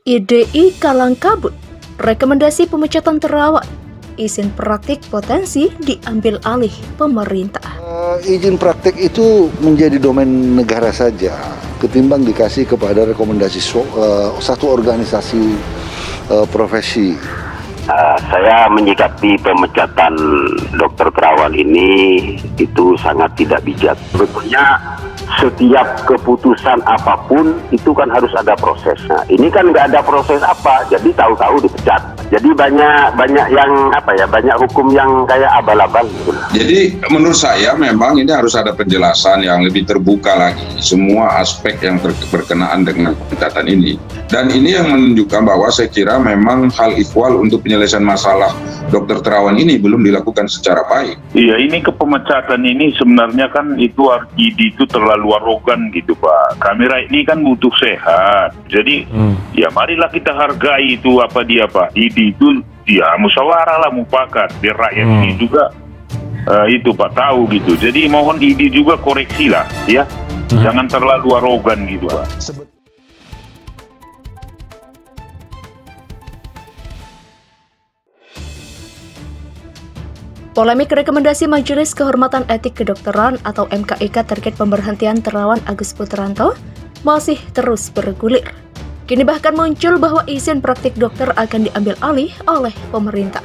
IDI kalang kabut, rekomendasi pemecatan Terawan, izin praktik potensi diambil alih pemerintah. Izin praktik itu menjadi domain negara saja, ketimbang dikasih kepada rekomendasi satu organisasi profesi. Saya menyikapi pemecatan Dr. Terawan ini itu sangat tidak bijak. Sebetulnya setiap keputusan apapun itu kan harus ada prosesnya. Ini kan nggak ada proses apa, jadi tahu-tahu dipecat. Jadi banyak yang banyak hukum yang kayak abal-abal gitu. Jadi menurut saya memang ini harus ada penjelasan yang lebih terbuka lagi semua aspek yang berkenaan dengan pemecatan ini. Dan ini yang menunjukkan bahwa saya kira memang hal ihwal untuk penyelesaian masalah Dr. Terawan ini belum dilakukan secara baik. Iya, ini kepemecatan ini sebenarnya kan IDI itu terlalu arogan gitu Pak. Kami rakyat ini kan butuh sehat. Jadi ya marilah kita hargai itu apa dia Pak. IDI itu ya musyawarah lah mufakat biar rakyat ini juga itu Pak tahu gitu. Jadi mohon IDI juga koreksi lah ya. Jangan terlalu arogan gitu Pak. Polemik rekomendasi Majelis Kehormatan Etik Kedokteran atau MKEK terkait pemberhentian Terawan Agus Putranto masih terus bergulir. Kini bahkan muncul bahwa izin praktik dokter akan diambil alih oleh pemerintah.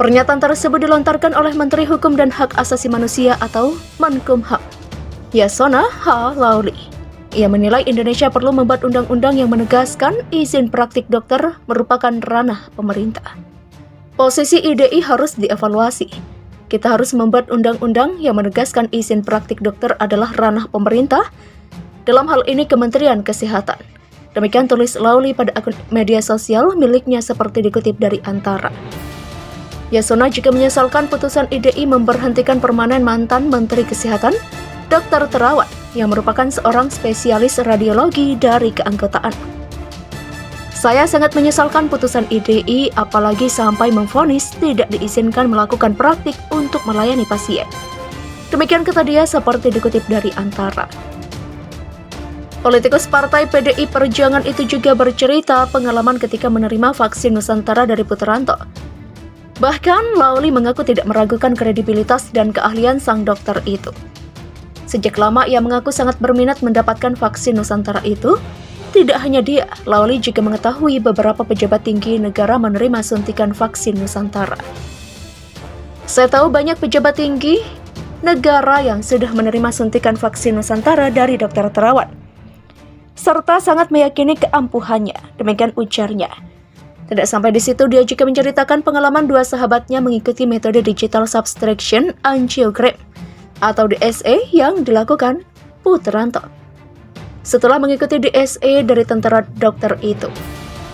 Pernyataan tersebut dilontarkan oleh Menteri Hukum dan Hak Asasi Manusia atau Menkumham, Yasona H. Lauli. Ia menilai Indonesia perlu membuat undang-undang yang menegaskan izin praktik dokter merupakan ranah pemerintah. Posisi IDI harus dievaluasi. Kita harus membuat undang-undang yang menegaskan izin praktik dokter adalah ranah pemerintah, dalam hal ini Kementerian Kesehatan. Demikian tulis Lauli pada akun media sosial miliknya seperti dikutip dari Antara. Yasona juga menyesalkan putusan IDI memberhentikan permanen mantan Menteri Kesehatan, Dr. Terawan, yang merupakan seorang spesialis radiologi dari keanggotaan. Saya sangat menyesalkan putusan IDI, apalagi sampai memvonis tidak diizinkan melakukan praktik untuk melayani pasien. Demikian kata dia seperti dikutip dari Antara. Politikus Partai PDI Perjuangan itu juga bercerita pengalaman ketika menerima vaksin Nusantara dari Putranto. Bahkan Lauli mengaku tidak meragukan kredibilitas dan keahlian sang dokter itu. Sejak lama ia mengaku sangat berminat mendapatkan vaksin Nusantara itu. Tidak hanya dia, Lauli juga mengetahui beberapa pejabat tinggi negara menerima suntikan vaksin Nusantara. Saya tahu banyak pejabat tinggi negara yang sudah menerima suntikan vaksin Nusantara dari Dr. Terawan, serta sangat meyakini keampuhannya, demikian ujarnya. Tidak sampai di situ, dia juga menceritakan pengalaman dua sahabatnya mengikuti metode digital subtraction angiogram atau DSE yang dilakukan Putranto. Setelah mengikuti DSE dari tentara dokter itu,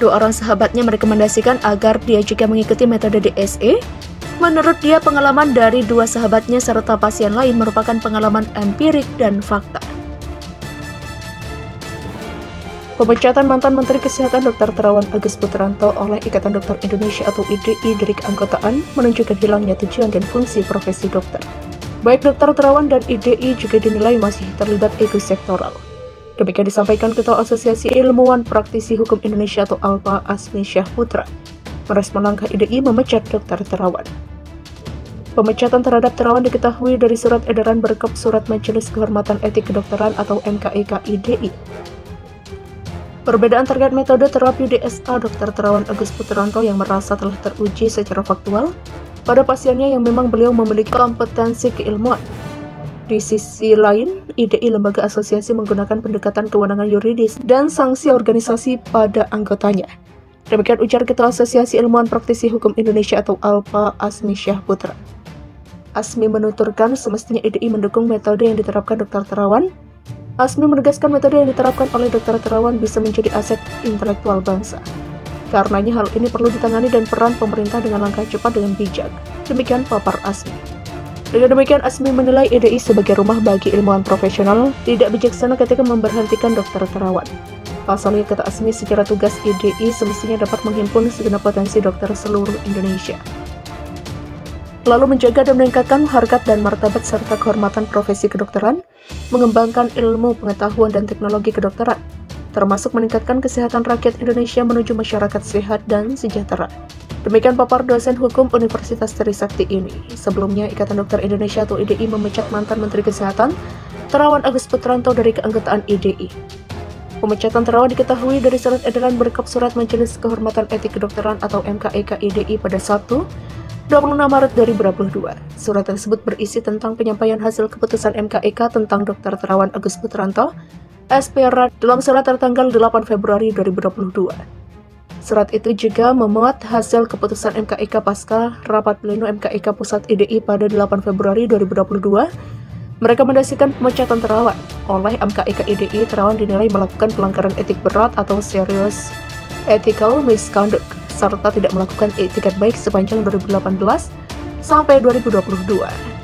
dua orang sahabatnya merekomendasikan agar dia juga mengikuti metode DSE. Menurut dia, pengalaman dari dua sahabatnya serta pasien lain merupakan pengalaman empirik dan fakta. Pemecatan mantan Menteri Kesehatan Dr. Terawan Agus Putranto oleh Ikatan Dokter Indonesia atau IDI dari keanggotaan menunjukkan hilangnya tujuan dan fungsi profesi dokter. Baik Dr. Terawan dan IDI juga dinilai masih terlibat ego sektoral. Demikian disampaikan Ketua Asosiasi Ilmuwan Praktisi Hukum Indonesia atau ALPA Asmi Syahputra merespon langkah IDI memecat Dr. Terawan. Pemecatan terhadap Terawan diketahui dari surat edaran berkop Surat Majelis Kehormatan Etik Kedokteran atau MKEK IDI. Perbedaan terkait metode terapi DSA Dr. Terawan Agus Putranto yang merasa telah teruji secara faktual pada pasiennya yang memang beliau memiliki kompetensi keilmuan. Di sisi lain, IDI Lembaga Asosiasi menggunakan pendekatan kewenangan yuridis dan sanksi organisasi pada anggotanya. Demikian ujar Ketua Asosiasi Ilmuwan Praktisi Hukum Indonesia atau ALPA Asmi Syahputra. Asmi menuturkan semestinya IDI mendukung metode yang diterapkan Dr. Terawan. Asmi menegaskan metode yang diterapkan oleh Dr. Terawan bisa menjadi aset intelektual bangsa. Karenanya hal ini perlu ditangani dan peran pemerintah dengan langkah cepat dengan bijak. Demikian papar Asmi. Dengan demikian, Asmi menilai IDI sebagai rumah bagi ilmuwan profesional tidak bijaksana ketika memberhentikan Dr. Terawan. Pasalnya, kata Asmi, secara tugas IDI semestinya dapat menghimpun segenap potensi dokter seluruh Indonesia, lalu menjaga dan meningkatkan harkat dan martabat serta kehormatan profesi kedokteran, mengembangkan ilmu, pengetahuan, dan teknologi kedokteran, termasuk meningkatkan kesehatan rakyat Indonesia menuju masyarakat sehat dan sejahtera. Demikian papar dosen hukum Universitas Trisakti ini. Sebelumnya, Ikatan Dokter Indonesia atau IDI memecat mantan Menteri Kesehatan, Terawan Agus Putranto dari keanggotaan IDI. Pemecatan Terawan diketahui dari surat edaran berkap surat Majelis Kehormatan Etik Kedokteran atau MKEK IDI pada Sabtu, 26 Maret 2022. Surat tersebut berisi tentang penyampaian hasil keputusan MKEK tentang Dr. Terawan Agus Putranto, SPRA, dalam surat tertanggal 8 Februari 2022. Surat itu juga memuat hasil keputusan MKEK pasca rapat pleno MKEK Pusat IDI pada 8 Februari 2022. Merekomendasikan pemecatan Terawan. Oleh MKEK IDI, Terawan dinilai melakukan pelanggaran etik berat atau serious ethical misconduct, serta tidak melakukan etikat baik sepanjang 2018 sampai 2022.